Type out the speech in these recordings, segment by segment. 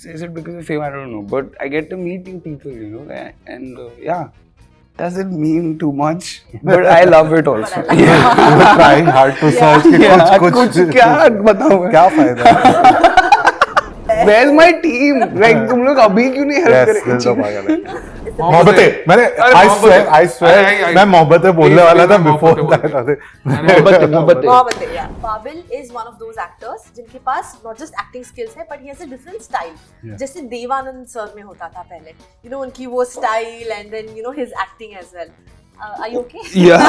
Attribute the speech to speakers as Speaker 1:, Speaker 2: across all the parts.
Speaker 1: is it because of fame? I don't know. But I get to meet new people, you know, and yeah. Does it mean too much? But I love it also.
Speaker 2: You're trying hard to search कि कुछ
Speaker 1: क्या बताऊँ मैं?
Speaker 2: क्या फायदा?
Speaker 1: Where's my team? Like तुम लोग अभी क्यों नहीं help
Speaker 2: Yes,
Speaker 1: करे?
Speaker 2: दिल तो पागल है। मोहब्बतें मैंने I swear मैं मोहब्बतें बोलने वाला था before that.
Speaker 3: Mohabbatein, yeah. Babil is one of those actors जिनके पास not just acting skills है, but he has a different style. जैसे देवानंद सर में होता था पहले. You know उनकी वो style and then you know his acting as well. Are you okay?
Speaker 1: Yeah.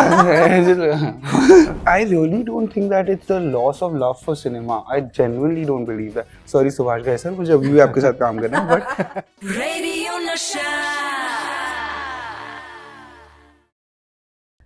Speaker 1: I really don't think that it's the loss of love for cinema. I genuinely don't believe that. Sorry Subhash भाई sir, मुझे अभी भी आपके साथ काम करना है, but
Speaker 4: Radio Nasha.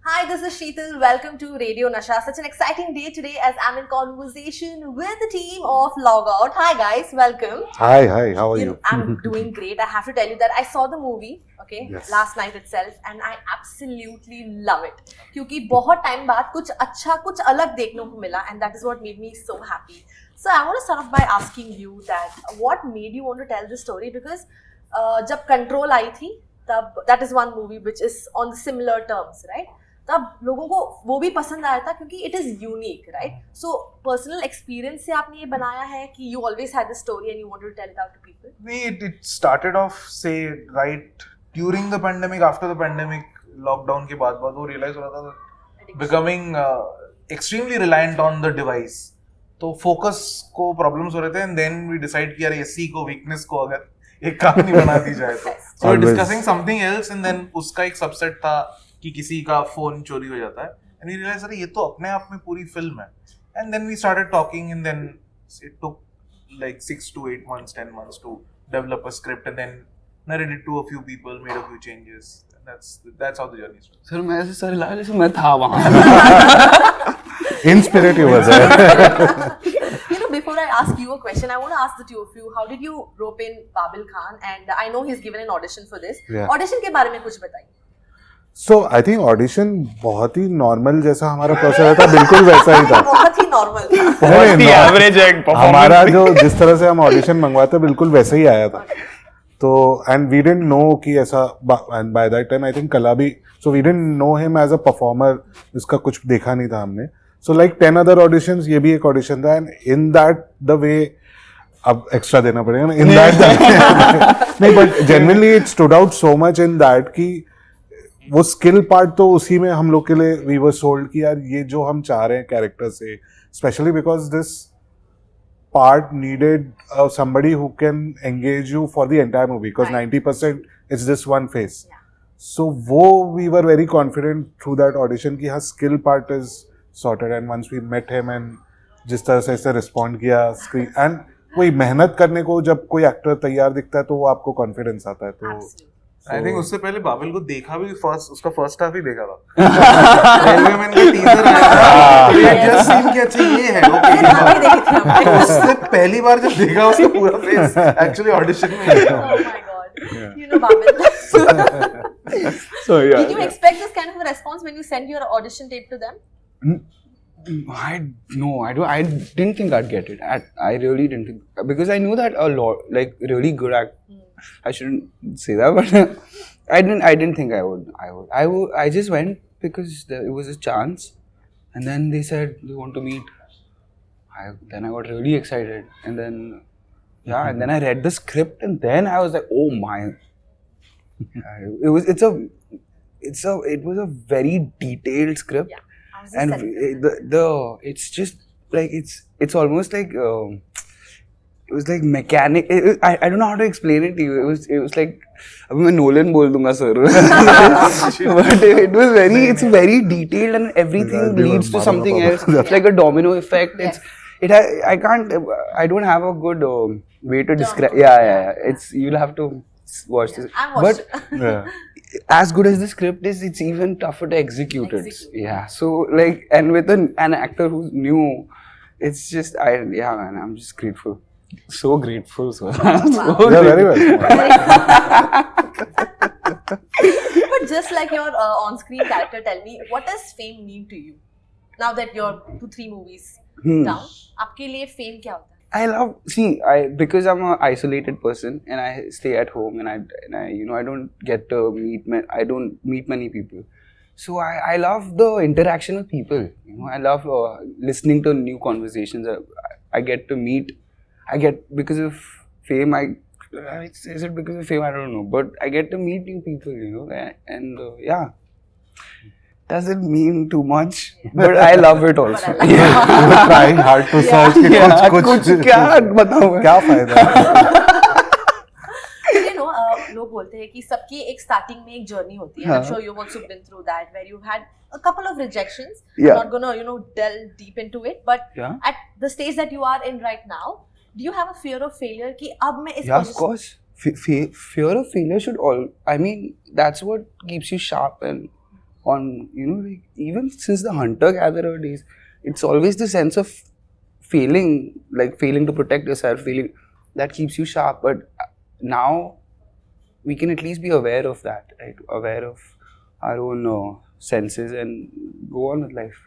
Speaker 3: Hi, this is Sheetal. Welcome to Radio Nasha. Such an exciting day today as I'm in conversation with the team of Logout. Hi guys, welcome.
Speaker 2: Hi, how are you?
Speaker 3: I'm doing great. I have to tell you that I saw the movie, okay,
Speaker 2: Yes.
Speaker 3: last night itself, and I absolutely love it. क्योंकि बहुत time बाद कुछ अच्छा, कुछ अलग देखने को मिला, and that is what made me so happy. So I want to start off by asking you that what made you want to tell this story? Because जब Control आई थी, तब that is one movie which is on similar terms, right? तब लोगों को वो भी पसंद आया था क्योंकि it is unique, right? So personal experience से आपने ये बनाया है कि you always had the story and you wanted to tell it out to people?
Speaker 5: नहीं, it started off say right during the pandemic, after the pandemic, lockdown के बाद वो realize हो रहा था becoming extremely reliant on the device. तो focus को problems हो रहे थे and then we decide कि यार इसी को weakness को अगर एक काम नहीं बना दी जाए तो so we're discussing something else and then उसका एक subset था कि किसी का फोन चोरी हो जाता है and we realized अरे ये तो अपने आप में पूरी फिल्म है and then we started talking and then it took like 6 to 8 months, 10 months to develop a script and then narrated it to a few people, made a few changes. That's how the journey started.
Speaker 1: Sir मैं ऐसे sir ला जैसे मैं था वहाँ.
Speaker 2: In spirit you were there.
Speaker 3: You know, before I ask you a question, I want to ask the two of you, how did you rope in Babil Khan? And I know he's given an audition for this.
Speaker 2: Yeah.
Speaker 3: Audition के बारे में कुछ बताइए.
Speaker 2: So I think audition बहुत ही normal जैसा हमारा process था, बिल्कुल वैसा ही था.
Speaker 3: बहुत ही नॉर्मल था.
Speaker 1: बहुत ही एवरेज है
Speaker 2: हमारा जो जिस तरह से हम ऑडिशन मंगवाते बिल्कुल वैसा ही आया था. तो एंड वी डिडंट नो कि ऐसा, and by that time I think कला भी, so we didn't know him as a performer, इसका कुछ देखा नहीं था हमने. सो लाइक 10 अदर ऑडिशंस, ये भी एक ऑडिशन था and in that the way, अब एक्स्ट्रा देना पड़ेगा ना, इन दैट नहीं, but genuinely it stood out so much in that कि वो स्किल पार्ट तो उसी में हम लोग के लिए वी वर सोल्ड कि यार ये जो हम चाह रहे हैं कैरेक्टर से, specially because this part needed somebody who can engage you for the entire movie because 90% it's this one face. So वो we were very confident through that audition कि हाँ skill part is sorted and once we met him and जिस तरह से इसे respond किया screen and कोई मेहनत करने को जब कोई एक्टर तैयार दिखता है तो वो आपको कॉन्फिडेंस आता है. तो
Speaker 5: I think उससे पहले बाबिल को देखा भी उसका फर्स्ट हाफ ही देखा था. रेलवे मैन का टीजर आया था, जस्ट सीन कि अच्छा ये है, ओके. उससे पहली बार जब देखा उसका पूरा फेस एक्चुअली ऑडिशन में ही था.
Speaker 3: Oh my god. You know Babil.
Speaker 1: So yeah.
Speaker 3: Did you expect this kind of a response when you send your audition tape to them?
Speaker 1: I didn't think I'd get it. I really didn't think, because I knew that a lot, like really good I shouldn't say that, but I didn't think I would. I just went because it was a chance, and then they said they want to meet. Then I got really excited, and then and then I read the script, and then I was like, oh my! It was a very detailed script, and it's just like it's almost like. It was like mechanic. I don't know how to explain it to you. It was like, अभी मैं Nolan बोल दूँगा sir. But it's very detailed and everything leads to something else. It's like a domino effect.
Speaker 3: Yes.
Speaker 1: I don't have a good way to describe. Yeah. You'll have to watch this.
Speaker 3: I watched.
Speaker 1: But as good as the script is, it's even tougher to execute it. Yeah. So like, and with an actor who's new, it's just man, I'm just grateful. So grateful, sir.
Speaker 2: Yeah, very well.
Speaker 3: But just like your on-screen character, tell me, what does fame mean to you? Now that you're 2-3 movies down, आपके लिए fame क्या होता है?
Speaker 1: I love because I'm an isolated person and I stay at home and I I don't get to I don't meet many people. So I love the interaction with people. I love listening to new conversations. I get to meet. Because of fame. Is it because of fame? I don't know, but I get to meet new people. And yeah. Doesn't mean too much, but I love it also.
Speaker 3: But I like
Speaker 2: You were trying hard to search कि कुछ
Speaker 1: क्या बताऊं मैं?
Speaker 2: क्या फायदा
Speaker 3: लोग बोलते हैं कि सबकी एक स्टार्टिंग में एक जर्नी होती है. I'm sure you've also been through that, where you've had a couple of rejections.
Speaker 1: Yeah.
Speaker 3: I'm not gonna delve deep into it, but
Speaker 1: Yeah.
Speaker 3: at the stage that you are in right now, do you have a fear of failure कि अब मैं इस
Speaker 1: Yeah, of course. Fear of failure should that's what keeps you sharp and on, even since the hunter-gatherer days, it's always the sense of failing to protect yourself, that keeps you sharp. But now we can at least be aware of that, right? Aware of our own senses and go on with life.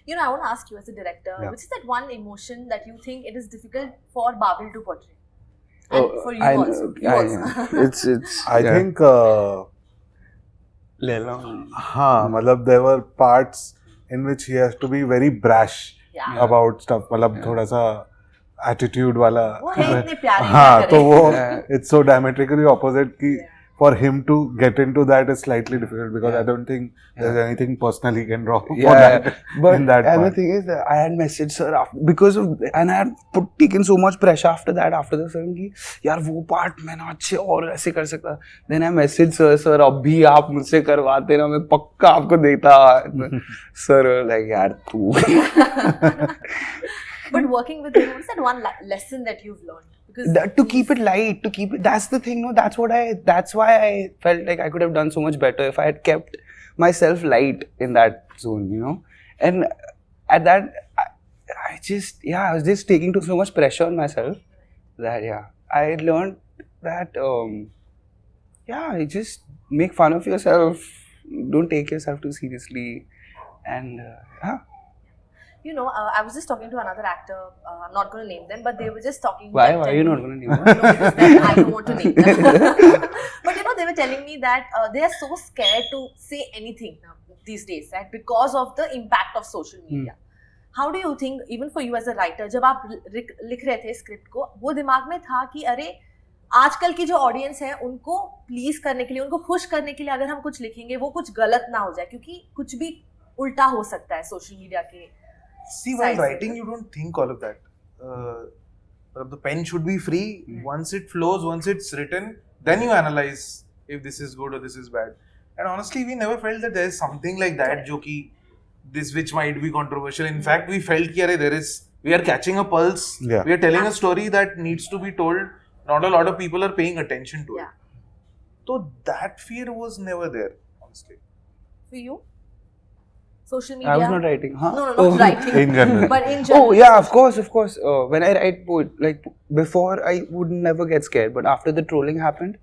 Speaker 3: I want to ask you as a director,
Speaker 2: Yeah.
Speaker 3: which is that one emotion that you think it is difficult for Babil to portray? And for you also. You also.
Speaker 1: It's
Speaker 2: I think हाँ मतलब there were parts in which he has to be very brash
Speaker 3: Yeah.
Speaker 2: about stuff. मतलब थोड़ा सा attitude वाला
Speaker 3: वो है इतने प्यारे,
Speaker 2: हाँ
Speaker 3: क्या
Speaker 2: तो
Speaker 3: करें?
Speaker 2: वो it's so diametrically opposite कि for him to get into that is slightly difficult because I don't think there's anything personal he can draw for that
Speaker 1: but
Speaker 2: in that
Speaker 1: and the
Speaker 2: part.
Speaker 1: thing is that I had messaged sir and I had taken so much pressure after the film कि यार वो part मैं ना अच्छे और ऐसे कर सकता. Then I messaged sir अब भी आप मुझसे करवाते ना मैं पक्का आपको देता. Sir like यार तू.
Speaker 3: But working with him, what's that one lesson that you've learned? Because
Speaker 1: To keep it light, that's the thing, no, that's why I felt like I could have done so much better if I had kept myself light in that zone, and at that, I was just taking so much pressure on myself that, I learned that, you just make fun of yourself, don't take yourself too seriously, and,
Speaker 3: I was just talking to another actor. I'm not going to name them, but they were just talking.
Speaker 1: Why are you not going to name them?
Speaker 3: No, because then I don't want to name them. But they were telling me that they are so scared to say anything now these days, right? Because of the impact of social media. How do you think, even for you as a writer, जब आप लिख रहे थे script को, वो दिमाग में था कि अरे आजकल की जो ऑडियंस है उनको प्लीज करने के लिए, उनको खुश करने के लिए अगर हम कुछ लिखेंगे वो कुछ गलत ना हो जाए, क्योंकि कुछ भी उल्टा हो सकता है सोशल मीडिया के.
Speaker 5: See, while writing, you don't think all of that. The pen should be free. Once it flows, once it's written, then you analyze if this is good or this is bad. And honestly, we never felt that there is something like that, which might be controversial. In fact, we felt that we are catching a pulse.
Speaker 2: Yeah.
Speaker 5: We are telling a story that needs to be told. Not a lot of people are paying attention to it. So that fear was never there, honestly.
Speaker 3: For you? Social media?
Speaker 1: I was not writing. Huh?
Speaker 3: No, not writing.
Speaker 2: In general.
Speaker 3: But in general.
Speaker 1: Oh yeah, of course. When I write before I would never get scared, but after the trolling happened,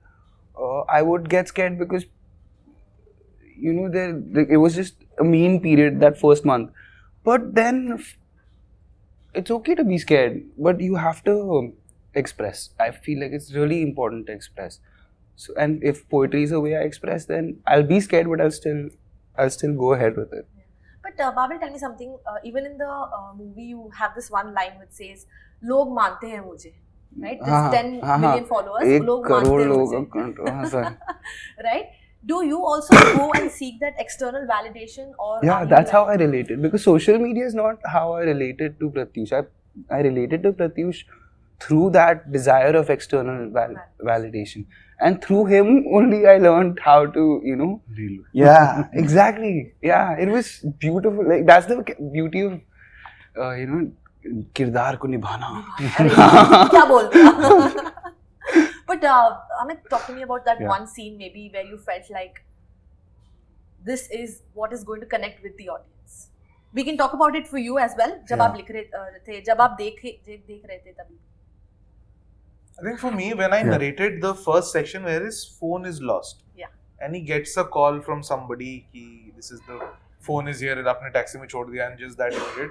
Speaker 1: I would get scared because it was just a mean period that first month. But then it's okay to be scared, but you have to express. I feel like it's really important to express. So, and if poetry is a way I express, then I'll be scared, but I'll still go ahead with it.
Speaker 3: But Babil, tell me something. Even in the movie, you have this one line which says, "Log mante hain mujhe," right? There's 10 million followers.
Speaker 1: 1
Speaker 3: Log
Speaker 1: crore
Speaker 3: mante hain
Speaker 1: log
Speaker 3: mujhe.
Speaker 1: sorry.
Speaker 3: Right? Do you also go and seek that external validation, or
Speaker 1: Yeah, that's how I related, because social media is not how I related to Pratyush. I related to Pratyush through that desire of external validation, and through him only I learned how to, yeah, exactly. Yeah, it was beautiful. Like that's the beauty of, किरदार को निभाना.
Speaker 3: क्या बोलते हैं? But Amit, talk to me about that one scene maybe where you felt like this is what is going to connect with the audience. We can talk about it for you as well. जब आप लिख रहे थे, जब आप देख रहे थे तभी.
Speaker 5: I think for me, when I narrated the first section where his phone is lost, and he gets a call from somebody कि this is the phone is here, आपने taxi में छोड़ दिया, and just that needed.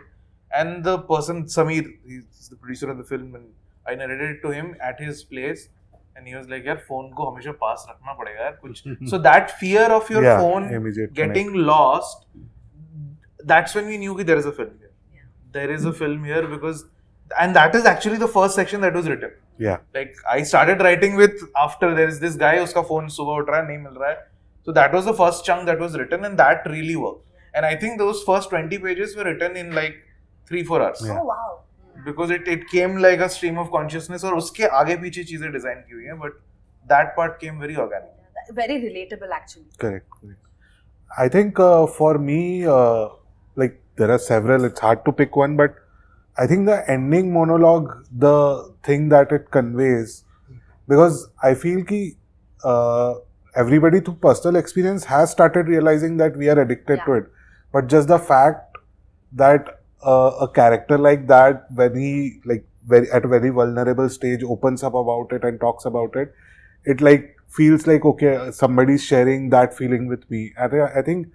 Speaker 5: and the person Sameer, he's the producer of the film, and I narrated it to him at his place, and he was like, "यार phone को हमेशा पास रखना पड़ेगा यार कुछ." So that fear of your
Speaker 2: Yeah,
Speaker 5: phone
Speaker 2: immediate
Speaker 5: getting lost, that's when we knew that there is a film here. There is a film here because, and that is actually the first section that was written.
Speaker 2: Yeah.
Speaker 5: Like I started writing with after there is this guy, uska phone सुबह उठ रहा है नहीं मिल रहा है. So that was the first chunk that was written, and that really worked. And I think those first 20 pages were written in like 3-4 hours.
Speaker 2: Yeah.
Speaker 3: Oh wow.
Speaker 5: Because it came like a stream of consciousness, और उसके आगे पीछे चीजें design की हुई हैं, but that part came very organic.
Speaker 3: Very relatable actually.
Speaker 2: Correct. I think for me, like there are several. It's hard to pick one, but I think the ending monologue, the thing that it conveys, because I feel ki everybody through personal experience has started realizing that we are addicted to it. But just the fact that a character like that, when he like at a very vulnerable stage opens up about it and talks about it, it like feels like okay, somebody's sharing that feeling with me. And I think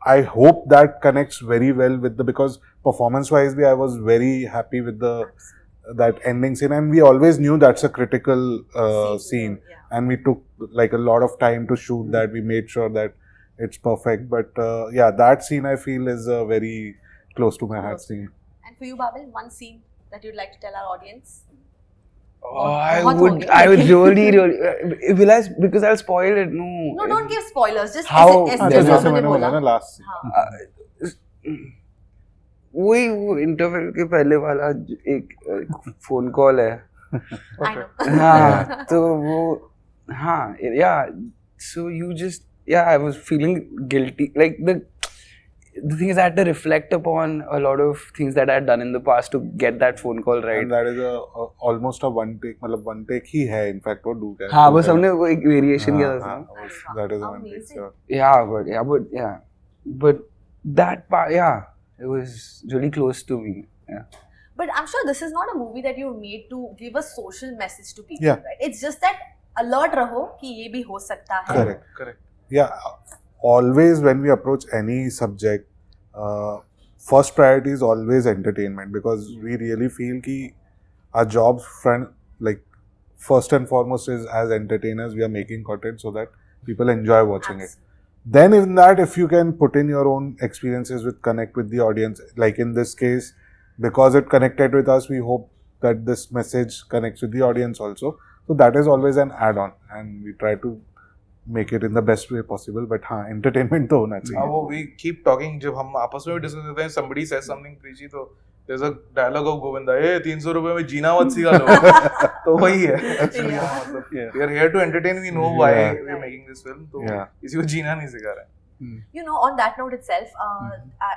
Speaker 2: I hope that connects very well with because performance-wise, I was very happy with that ending scene, and we always knew that's a critical scene, and we took like a lot of time to shoot that. We made sure that it's perfect, but yeah, that scene I feel is very close to my heart scene.
Speaker 3: And for you, Babil, one scene that you'd like to tell our audience?
Speaker 1: I would really, will I, because I'll spoil it.
Speaker 3: No, don't give spoilers. Just
Speaker 1: How?
Speaker 2: जैसे मैंने बोला ना last scene.
Speaker 1: वही वो interval के पहले वाला एक फोन कॉल है.
Speaker 3: I know.
Speaker 1: हाँ तो वो हाँ yeah, so you just I was feeling guilty, like the thing is I had to reflect upon a lot of things that I had done in the past to get that phone call right.
Speaker 2: And that is almost a one take, मतलब one take ही है in fact वो do क्या.
Speaker 1: हाँ बस हमने वो एक variation किया था.
Speaker 2: That is a one take. Sure.
Speaker 1: But that part it was really close to me. Yeah.
Speaker 3: But I'm sure this is not a movie that you made to give a social message to people,
Speaker 2: Yeah.
Speaker 3: right? It's just that alert रहो कि ये भी हो सकता है.
Speaker 2: Correct. Yeah, always when we approach any subject, first priority is always entertainment, because we really feel ki our job like first and foremost is as entertainers we are making content so that people enjoy watching it. Then in that, if you can put in your own experiences connect with the audience, like in this case, because it connected with us, we hope that this message connects with the audience also. So that is always an add-on, and we try to make it in the best way possible. But हाँ, entertainment तो होना चाहिए.
Speaker 5: वो we keep talking, जब हम आपस में भी discuss करते हैं, somebody says something preachy, तो there's a dialogue of Govinda, 300 रुपए में जीना मत सिखा लो. तो वही है. Actually, मतलब we are here to entertain. We know why we are making this film. तो किसी को जीना नहीं सिखा रहे.
Speaker 3: You know, on that note itself,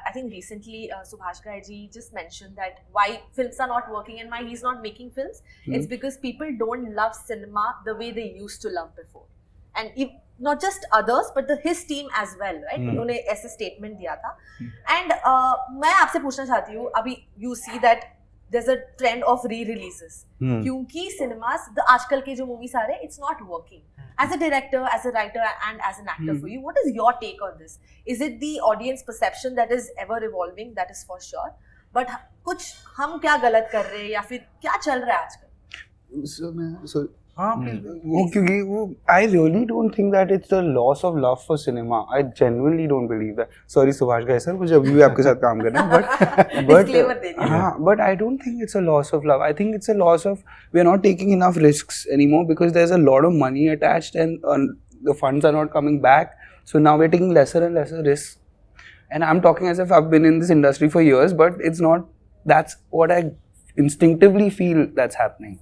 Speaker 3: I think recently Subhash Ghai ji just mentioned that why films are not working and why he's not making films. It's because people don't love cinema the way they used to love before. And if, not just others, but his team as well, right? उन्होंने ऐसे statement दिया था. And मैं आपसे पूछना चाहती हूँ, अभी you see that there's a trend of re-releases. क्योंकि cinemas, आजकल के जो movies आ रहे हैं, it's not working. As a director, as a writer, and as an actor for you, what is your take on this? Is it the audience perception that is ever evolving? That is for sure. But कुछ हम क्या गलत कर रहे हैं या फिर क्या चल रहा है आजकल?
Speaker 1: I really don't think that it's the loss of love for cinema. I genuinely don't believe that. Sorry Subhash Ghai sir, मुझे अभी भी आपके साथ काम करना है, but I don't think it's a loss of love. I think it's a loss of we are not taking enough risks anymore because there's a lot of money attached and the funds are not coming back. So now we're taking lesser and lesser risks. And I'm talking as if I've been in this industry for years, but it's not. That's what I instinctively feel that's happening.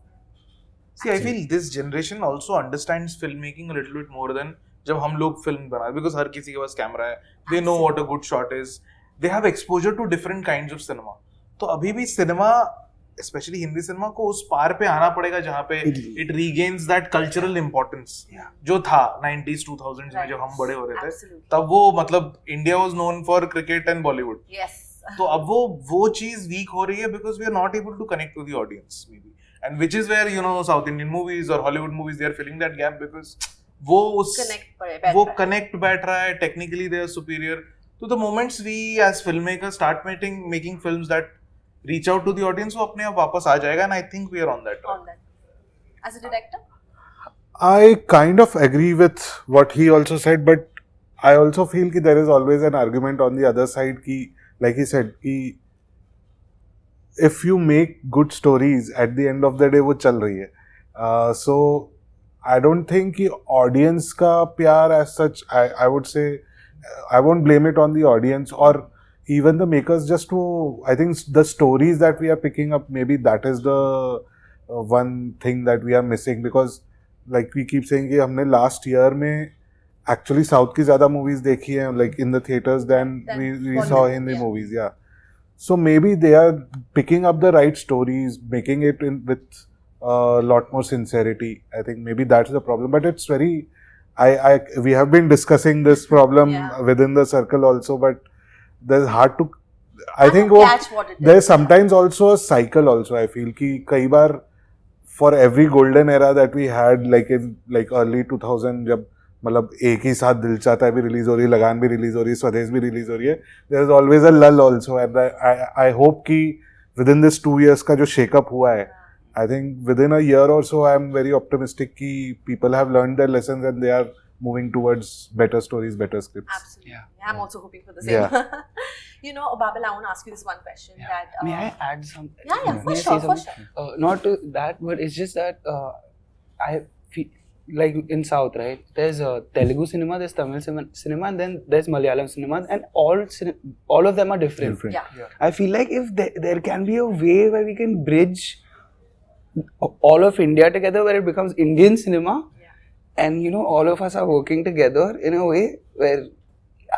Speaker 5: See, I feel this generation also understands filmmaking a little bit more than जब हम लोग film बना, because हर किसी के पास camera है, they know what a good shot is, they have exposure to different kinds of cinema. तो अभी भी cinema, especially हिंदी cinema को उस पार पे आना पड़ेगा जहाँ पे it regains that cultural importance जो था 90s 2000s में जब हम बड़े हो रहे थे, तब वो मतलब India was known for cricket and Bollywood.
Speaker 3: Yes.
Speaker 5: तो अब वो चीज weak हो रही है because we are not able to connect with the audience maybe. And which is where, you know, South Indian movies or Hollywood movies, they are filling that gap because वो connect बैठ रहा है, technically they are superior. So the moments we as filmmakers start making films that reach out to the audience, वो अपने आप वापस आ जाएगा, and I think we are on that track.
Speaker 3: On that. As a director?
Speaker 2: I kind of agree with what he also said, but I also feel that there is always an argument on the other side. Ki, like he said, ki, if you make good stories, at the end of the day, वो चल रही है. So I don't think कि audience का प्यार as such. I would say I won't blame it on the audience or even the makers. Just to, I think the stories that we are picking up, maybe that is the one thing that we are missing, because like we keep saying कि हमने last year में actually South की ज़्यादा movies देखी हैं, like in the theaters than we saw in the movies. Yeah. So maybe they are picking up the right stories, making it with a lot more sincerity. I think maybe that's the problem. But it's very, we have been discussing this problem within the circle also. But there's hard to, I think
Speaker 3: catch what it is.
Speaker 2: there's sometimes also a cycle also. I feel कि कई बार for every golden era that we had, like in like early 2000, जब मतलब एक ही साथ दिल चाहता है भी रिलीज हो रही है, लगान भी रिलीज हो रही है, स्वदेश भी रिलीज हो रही है, there is always a lull also. And I hope कि विद इन दिस 2 years का जो शेकअप हुआ है, I think within a year और so I am very optimistic कि people have learned their lessons and they are moving towards better stories, better scripts.
Speaker 3: Absolutely. Yeah. I'm also hoping for the same. You know, Babil, I want to ask you this one question. That
Speaker 1: May I add something?
Speaker 3: Yeah,
Speaker 1: May
Speaker 3: for
Speaker 1: I say
Speaker 3: sure, for
Speaker 1: something?
Speaker 3: sure.
Speaker 1: Not to that, but it's just that I feel like in South, right? There's Telugu cinema, there's Tamil cinema, and then there's Malayalam cinema, and all of them are different.
Speaker 3: Yeah.
Speaker 1: I feel like if there can be a way where we can bridge all of India together, where it becomes Indian cinema, and you know, all of us are working together in a way where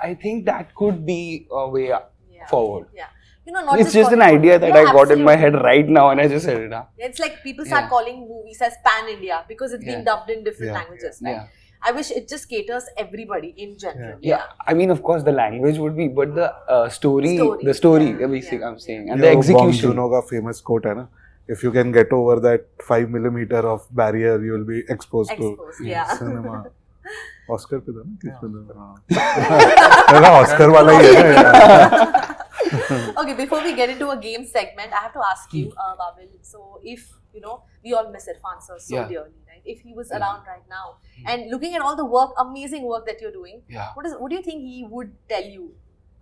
Speaker 1: I think that could be a way forward.
Speaker 3: Yeah. You know, not
Speaker 1: It's just an
Speaker 3: Bollywood.
Speaker 1: idea that
Speaker 3: No,
Speaker 1: I got in my
Speaker 3: absolutely.
Speaker 1: head right now, and I just said it.
Speaker 3: It's like people start calling movies as pan-India because it's being dubbed in different languages. Right?
Speaker 1: Yeah.
Speaker 3: I wish it just caters everybody in general.
Speaker 1: Yeah, I mean, of course, the language would be, but the story, the story, basically, I'm saying, and
Speaker 2: Yeah,
Speaker 1: the execution.
Speaker 2: Bong Joon-ho का famous quote है ना, if you can get over that 5 millimeter of barrier, you will be exposed to cinema. Oscar पे था ना, किस पे था? मेरा Oscar वाला ही है ना.
Speaker 3: Okay, before we get into a game segment, I have to ask you, Babil. So, if you know, we all miss Irfan sir so dearly, right? If he was around right now, and looking at all the work, amazing work that you're doing, what do you think he would tell you?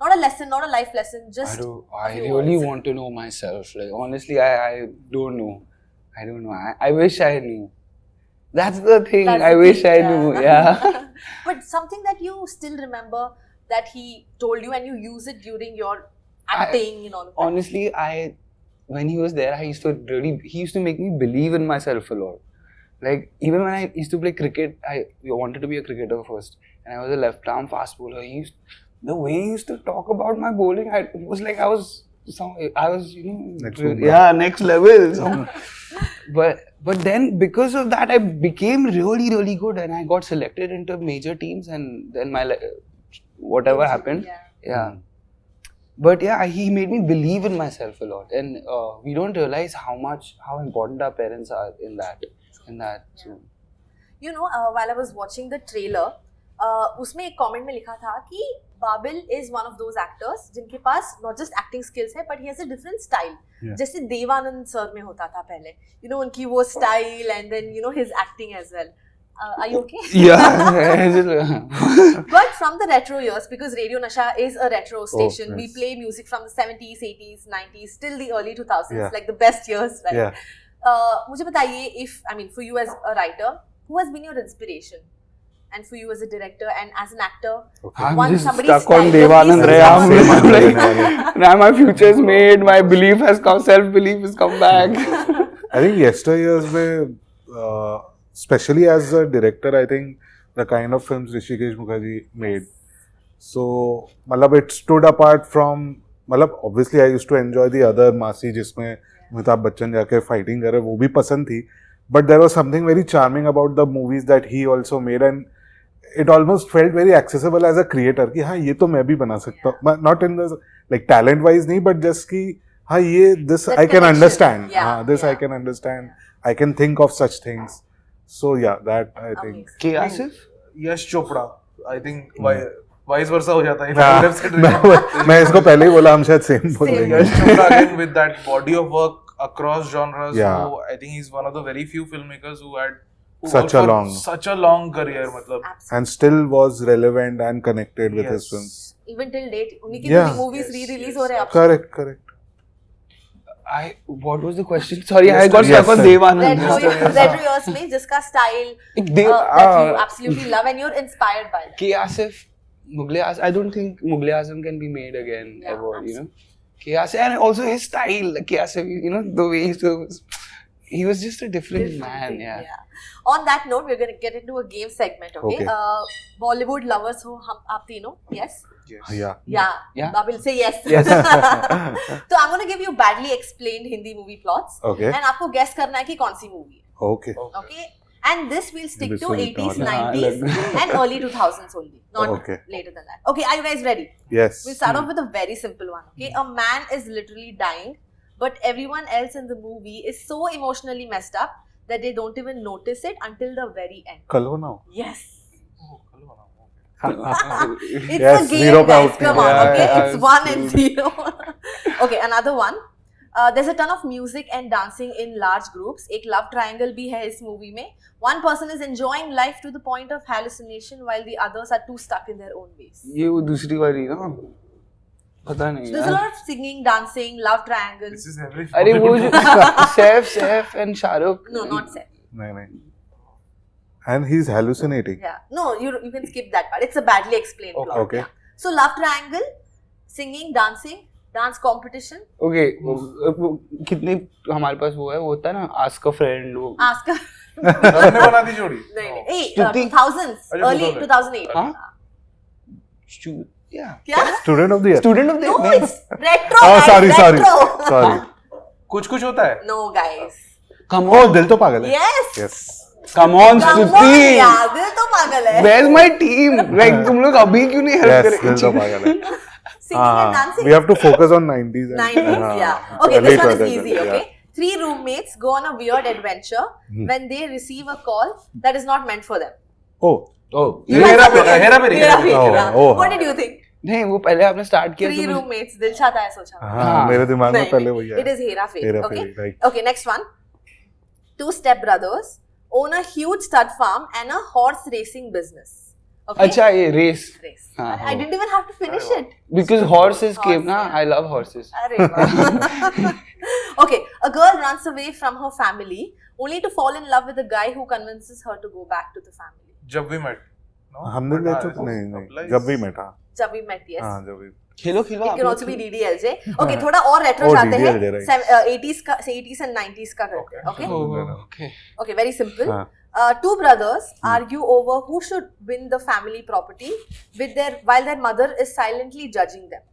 Speaker 3: Not a lesson, not a life lesson, just.
Speaker 1: I really want to know myself. Like honestly, I don't know. I don't know. I wish I knew. That's the thing.
Speaker 3: That's
Speaker 1: I
Speaker 3: the
Speaker 1: wish
Speaker 3: thing,
Speaker 1: I knew. Yeah.
Speaker 3: But something that you still remember that he told you, and you use it during your acting and all of that.
Speaker 1: Honestly, when he was there, he used to make me believe in myself a lot. Like even when I used to play cricket, I wanted to be a cricketer first, and I was a left arm fast bowler. The way he used to talk about my bowling, it was like I was, you know, next level. So, but then because of that, I became really, really good, and I got selected into major teams, and then my whatever happened, But yeah, he made me believe in myself a lot, and we don't realize how important our parents are in that. So.
Speaker 3: You know, while I was watching the trailer, उसमें एक comment में लिखा था कि Babil is one of those actors जिनके पास not just acting skills है, but he has a different style. जैसे Devanand sir में होता था पहले. You know, उनकी वो style and then you know his acting as well. Are you okay?
Speaker 1: Yeah.
Speaker 3: But from the retro years, because Radio Nasha is a retro station,
Speaker 2: yes.
Speaker 3: we play music from the 70s, 80s, 90s, till the early 2000s, like the best years, right?
Speaker 2: Yeah.
Speaker 3: मुझे बताइए, for you as a writer, who has been your inspiration? And for you as a director and as an actor,
Speaker 1: I'm just stuck on Devanand Ray. Now my future is made. My belief has come. Self-belief has come back.
Speaker 2: I think yesteryears में, especially as a director, I think the kind of films Hrishikesh Mukherjee made. So, मतलब it stood apart from. मतलब obviously I used to enjoy the other Masi जिसमें अमिताभ बच्चन जाके fighting कर रहे, वो भी पसंद थी. But there was something very charming about the movies that he also made, and it almost felt very accessible as a creator कि हाँ ये तो मैं भी बना सकता हूँ, not in the like talent wise नहीं, but just कि हाँ ये this I can understand, this I can understand, I can think of such things. So yeah, that I think.
Speaker 1: K. Asif?
Speaker 5: Yash Chopra, I think vice versa हो जाता है. If I
Speaker 2: हाँ,
Speaker 5: would have said Rishab,
Speaker 2: मैं इसको पहले ही बोला, हम शायद सेम बोल देंगे.
Speaker 5: Yash Chopra again with that body of work across genres.
Speaker 2: Yeah.
Speaker 5: So I think he's one of the very few filmmakers who had who
Speaker 2: Such
Speaker 5: worked
Speaker 2: a
Speaker 5: for such a long career. मतलब.
Speaker 3: Absolutely.
Speaker 2: And still was relevant and connected with his
Speaker 5: Yes.
Speaker 2: films.
Speaker 3: Even till date, उनकी
Speaker 2: Yeah.
Speaker 3: movies
Speaker 5: Yes,
Speaker 3: re-release
Speaker 5: yes.
Speaker 3: हो रहे हैं.
Speaker 2: Correct.
Speaker 1: What was the question? Sorry, I got
Speaker 2: Yes,
Speaker 1: stuck on
Speaker 2: sir.
Speaker 1: Devanand.
Speaker 3: Retro years में जिसका style that you absolutely love and you're inspired by.
Speaker 1: K. Asif, Mughal Azam. I don't think Mughal Azam can be made again
Speaker 3: Yeah,
Speaker 1: ever. You know, K. Asif, and also his style, like K. Asif. You know, the way he was just a different man.
Speaker 3: thing,
Speaker 1: Yeah.
Speaker 3: On that note, we're going to get into a game segment, okay?
Speaker 2: Okay.
Speaker 3: Bollywood lovers हो हम आप तीनों, yes?
Speaker 5: Yes.
Speaker 2: Yeah.
Speaker 3: Yeah. Babil say yes.
Speaker 1: Yes.
Speaker 3: तो I'm going to give you badly explained Hindi movie plots.
Speaker 2: Okay.
Speaker 3: And आपको guess करना है कि कौन सी movie है,
Speaker 2: Okay.
Speaker 3: okay? And this will stick
Speaker 2: This
Speaker 3: to
Speaker 2: will
Speaker 3: 80s,
Speaker 2: not-
Speaker 3: 90s and early 2000s only, not
Speaker 2: Okay.
Speaker 3: later than that. Okay, are you guys ready?
Speaker 2: Yes.
Speaker 3: We'll start off with a very simple one, okay? A man is literally dying, but everyone else in the movie is so emotionally messed up that they don't even notice it until the very end.
Speaker 2: कल हो ना.
Speaker 3: Yes.
Speaker 5: Oh, hello.
Speaker 3: It's
Speaker 2: Yes,
Speaker 3: a game,
Speaker 2: zero पे
Speaker 3: guys.
Speaker 2: out
Speaker 3: Come
Speaker 2: नहीं
Speaker 3: on,
Speaker 2: हुआ.
Speaker 3: okay?
Speaker 1: Yeah,
Speaker 3: It's 1 and 0. Okay, another one. There's a ton of music and dancing in large groups. एक love triangle भी है इस movie में. One person is enjoying life to the point of hallucination while the others are too stuck in their own ways.
Speaker 1: ये वो दूसरी वाली ना, पता नहीं
Speaker 3: There's a
Speaker 1: यार.
Speaker 3: lot of singing, dancing, love triangles.
Speaker 5: This is every.
Speaker 1: अरे वो जो Saif and Shahrukh.
Speaker 3: No, not Seth.
Speaker 2: नहीं. And he's hallucinating.
Speaker 3: Yeah. No, you can skip that part. It's a badly explained plot.
Speaker 2: Okay.
Speaker 3: Yeah. So love triangle, singing, dancing, dance competition.
Speaker 1: Okay, वो कितने हमारे पास वो है, वो होता है ना, ask a friend. वो
Speaker 3: Ask her.
Speaker 5: हमने बना दी जोड़ी.
Speaker 3: नहीं. Hey,
Speaker 1: Shruti.
Speaker 3: 2000s,
Speaker 5: अच्छा,
Speaker 3: early
Speaker 5: 2000.
Speaker 3: 2008.
Speaker 1: हाँ? Yeah.
Speaker 3: क्या?
Speaker 2: Student of the year.
Speaker 1: Student of the
Speaker 3: No,
Speaker 1: year.
Speaker 3: it's retro.
Speaker 2: Oh,
Speaker 3: guys,
Speaker 2: sorry.
Speaker 3: retro.
Speaker 2: Sorry.
Speaker 5: कुछ होता है.
Speaker 3: No, guys.
Speaker 1: Come
Speaker 2: Oh,
Speaker 1: on.
Speaker 2: दिल तो पागल है.
Speaker 3: Yes.
Speaker 2: Yes.
Speaker 1: Come on,
Speaker 3: Come on,
Speaker 1: Shruti.
Speaker 3: यार, दिल तो पागल है.
Speaker 1: Where's my team? Like तुम लोग अभी क्यों नहीं help
Speaker 2: Yes,
Speaker 1: कर
Speaker 2: दिल तो
Speaker 1: रहे?
Speaker 2: पागल है.
Speaker 3: Singing and dancing.
Speaker 2: We have to focus on 90s. And,
Speaker 3: 90s, yeah.
Speaker 2: हाँ,
Speaker 3: Okay,
Speaker 2: early
Speaker 3: this one is
Speaker 2: 2000s,
Speaker 3: easy,
Speaker 2: yeah.
Speaker 3: okay? 3 roommates go on a weird adventure when they receive a call that is not meant for them.
Speaker 2: Oh.
Speaker 1: Oh,
Speaker 3: You had
Speaker 5: Hera
Speaker 3: something
Speaker 5: Pheri,
Speaker 3: else.
Speaker 5: Hera Pheri,
Speaker 3: Hera
Speaker 5: Hera
Speaker 3: Pheri,
Speaker 2: Pheri.
Speaker 3: yeah.
Speaker 2: Oh,
Speaker 3: What
Speaker 2: हाँ.
Speaker 3: did you think?
Speaker 1: नहीं वो पहले आपने start किया
Speaker 3: 3
Speaker 1: तो
Speaker 3: roommates, दिल चाहता है सोचा.
Speaker 2: हाँ, मेरे दिमाग में पहले वही
Speaker 3: It
Speaker 2: है.
Speaker 3: is Hera Fairy.
Speaker 2: Hera
Speaker 3: Okay.
Speaker 2: Pheri, right.
Speaker 3: Okay, next one. 2 stepbrothers own a huge stud farm and a horse racing business. Okay.
Speaker 1: अच्छा ये रेस
Speaker 3: Race.
Speaker 1: हाँ.
Speaker 3: I didn't even have to finish it.
Speaker 1: because horses came
Speaker 3: Horse,
Speaker 1: ना
Speaker 3: yeah.
Speaker 1: I love horses.
Speaker 3: अरे वाह. Okay, a girl runs away from her family only to fall in love with a guy who convinces her to go back to the family.
Speaker 5: जब भी met. No?
Speaker 2: हमने
Speaker 5: But,
Speaker 2: गए
Speaker 5: हाँ,
Speaker 2: तो नहीं
Speaker 5: applies.
Speaker 2: जब भी मेटा.
Speaker 3: जब we met, yes.
Speaker 2: हाँ, जब भी.
Speaker 1: खेलो
Speaker 3: It can also be DDLJ. Okay, थोड़ा और retro
Speaker 2: Oh,
Speaker 3: जाते हैं.
Speaker 2: DDLJ, right.
Speaker 3: 80s and 90s का करते हैं. Okay.
Speaker 1: okay.
Speaker 3: Okay, very simple.
Speaker 2: हाँ.
Speaker 3: 2 brothers argue over who should win the family property while their mother is silently judging them.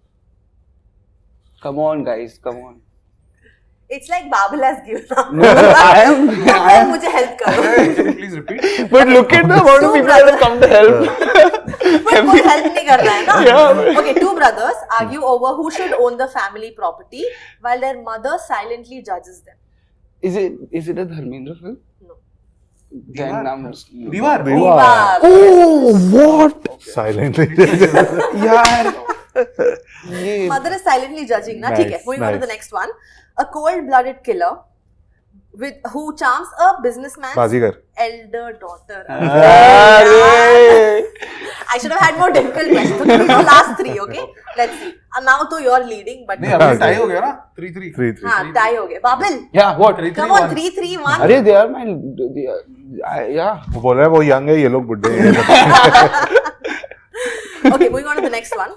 Speaker 1: come on guys come on.
Speaker 3: It's like Babil has given up.
Speaker 1: No, I am
Speaker 3: मुझे help करो.
Speaker 5: Can you please repeat?
Speaker 1: but look at the amount of
Speaker 3: Two
Speaker 1: people that have come to help.
Speaker 3: But कोई help नहीं कर रहा है ना.
Speaker 1: Yeah.
Speaker 3: Okay, 2 brothers argue over who should own the family property while their mother silently judges them.
Speaker 1: is it a Dharmendra film?
Speaker 3: No.
Speaker 1: Then I'm
Speaker 5: दीवार.
Speaker 3: Diwar.
Speaker 1: oh what
Speaker 2: Silently.
Speaker 1: यार ये
Speaker 3: Mother is silently judging ना.
Speaker 2: Nice,
Speaker 3: ठीक है. Moving on to the
Speaker 2: nice.
Speaker 3: next one. A cold-blooded killer who charms a businessman's
Speaker 2: Baazigar.
Speaker 3: elder daughter.
Speaker 1: अरे
Speaker 3: I should have had more difficult questions. So these are last 3, okay? Let's see. And now तो you're leading, but
Speaker 5: नहीं अभी tie हो गया ना. 3-3.
Speaker 2: 3-3.
Speaker 3: हाँ tie हो गए. Babil,
Speaker 1: yeah what
Speaker 5: 3-3.
Speaker 3: come on 3-3-1.
Speaker 1: अरे they are my yeah
Speaker 2: वो बोल रहा है वो यंग है ये लोग बुड्ढे हैं.
Speaker 3: Okay, moving on to the next one.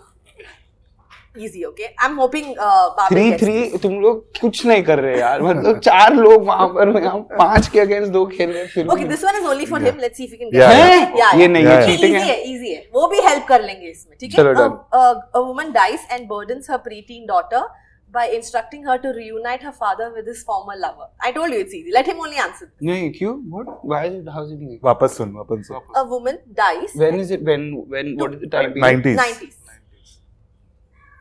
Speaker 3: Easy, okay? I'm hoping Babil gets this.
Speaker 1: 3-3 तुम लोग कुछ नहीं कर रहे यार मतलब 4 लोग वहां पर यहाँ 5 के अगेंस्ट 2 खेल रहे हैं फिर
Speaker 3: Okay, this one is only for him. Let's see if we can get
Speaker 2: Yeah,
Speaker 3: it.
Speaker 1: yeah. ये नहीं
Speaker 2: है,
Speaker 3: ये
Speaker 1: cheating
Speaker 3: easy
Speaker 1: है
Speaker 3: है, easy है. वो भी help कर लेंगे इसमें, ठीक है?
Speaker 1: चलो, done.
Speaker 3: A woman dies and burdens her preteen daughter by instructing her to reunite her father with his former lover. I told you it's easy. Let him only answer.
Speaker 1: नहीं क्यों what why is it how is it easy?
Speaker 2: वापस सुन.
Speaker 3: A woman dies.
Speaker 1: when is it when what is the time period?
Speaker 2: 90s.
Speaker 3: 90s.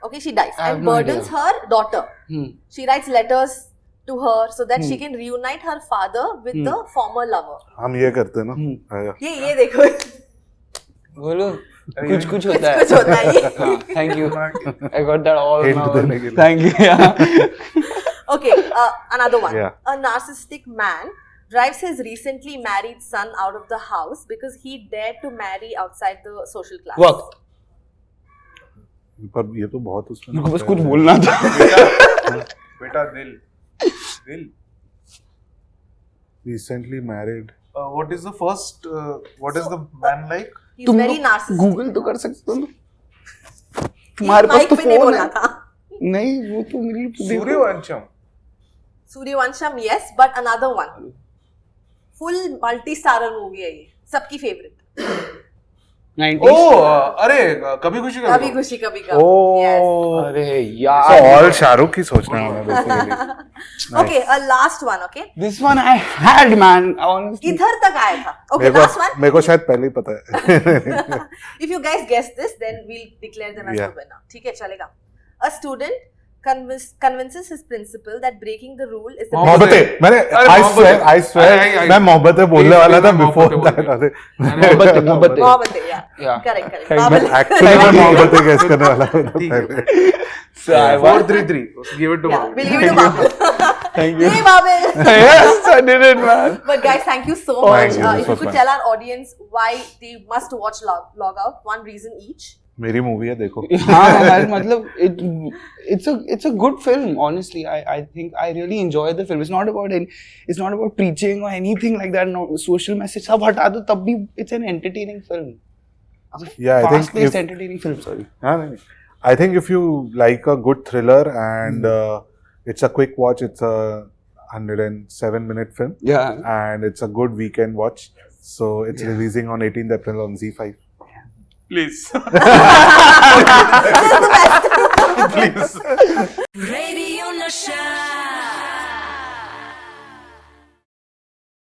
Speaker 3: Okay, she dies
Speaker 1: I have
Speaker 3: and
Speaker 1: no
Speaker 3: burdens
Speaker 1: idea.
Speaker 3: her daughter.
Speaker 1: Hmm.
Speaker 3: She writes letters to her so that she can reunite her father with the former lover.
Speaker 2: हम ये करते हैं ना.
Speaker 1: Hmm.
Speaker 2: आया.
Speaker 3: ये देखो.
Speaker 1: बोलो कुछ कुछ होता है.
Speaker 3: कुछ होता है ये.
Speaker 1: हाँ, thank you. I got that all.
Speaker 2: Hint
Speaker 1: now.
Speaker 2: देने के लिए.
Speaker 1: Thank you. Yeah.
Speaker 3: Okay, another one.
Speaker 2: Yeah.
Speaker 3: A narcissistic man drives his recently married son out of the house because he dared to marry outside the social class.
Speaker 1: Work.
Speaker 2: पर ये तो बहुत उसमें
Speaker 1: मेरे को बस कुछ बोलना था.
Speaker 5: बेटा दिल.
Speaker 2: recently married.
Speaker 5: What is the first? What is the man like?
Speaker 3: He's
Speaker 1: तुम
Speaker 3: very
Speaker 1: लोग
Speaker 3: narcissistic.
Speaker 1: गूगल तो कर सकते हो ना. तुम्हारे पास
Speaker 3: माइक
Speaker 1: तो
Speaker 3: पे नहीं
Speaker 1: फोन
Speaker 3: बोलना
Speaker 1: है.
Speaker 3: था.
Speaker 1: नहीं वो तो मेरे लिए देखो.
Speaker 5: Suryavansham.
Speaker 3: Suryavansham, yes, but another one. Full multi-starrer movie है ये. सबकी favorite.
Speaker 1: 90s.
Speaker 5: Oh, अरे कभी खुशी
Speaker 3: कभी खुशी कभी गम.
Speaker 2: Oh.
Speaker 1: अरे
Speaker 2: So
Speaker 1: यार.
Speaker 2: all शाहरुख की सोचना है basically.
Speaker 3: Yes. Okay, a last one, okay?
Speaker 1: This one I had, man. Honestly.
Speaker 3: इधर तक आया था. Okay, last one.
Speaker 2: मेरे को शायद पहले ही पता है.
Speaker 3: If you guys guess this, then we'll declare them as
Speaker 2: Yeah.
Speaker 3: the winner. ठीक है, चलेगा. A student convinces his principal that breaking the rule is the
Speaker 2: Mohabbatein मैंने
Speaker 5: अरे
Speaker 2: I
Speaker 5: मोहब्बतें.
Speaker 2: swear
Speaker 5: I-
Speaker 2: मैं मोहब्बतें बोलने वाला था before
Speaker 5: Mohabbatein
Speaker 2: that.
Speaker 1: Mohabbatein.
Speaker 3: Mohabbatein, yeah.
Speaker 1: Yeah.
Speaker 3: Correct.
Speaker 1: Thank
Speaker 3: Babal.
Speaker 2: Actually मैं मोहब्बतें guess करने वाला था पहले.
Speaker 1: So I won.
Speaker 5: 4-3-3. Give it to
Speaker 3: Yeah,
Speaker 5: Babu.
Speaker 3: we'll give it to Babel.
Speaker 1: Thank you.
Speaker 3: Yay, Babel.
Speaker 1: Yes, I did it, man.
Speaker 3: But guys, thank you so
Speaker 2: Thank
Speaker 3: much.
Speaker 2: you, this
Speaker 3: If you
Speaker 2: was
Speaker 3: could
Speaker 2: fun.
Speaker 3: tell our audience why they must watch Log Out, one reason each.
Speaker 2: मेरी movie है देखो.
Speaker 1: हाँ यार मतलब it's a good film. Honestly, I think I really enjoy the film. It's not about preaching or anything like that. No social message. सब हटा दो तब भी it's an entertaining film.
Speaker 2: Yeah, I think
Speaker 1: Fast-paced
Speaker 2: if-
Speaker 1: entertaining film. Sorry.
Speaker 2: हाँ, नहीं. I think if you like a good thriller and it's a quick watch, it's a 107-minute film
Speaker 1: Yeah.
Speaker 2: and it's a good weekend watch. So it's releasing on 18th April on Z5.
Speaker 1: Please.
Speaker 2: Please.
Speaker 4: Radio Nasha.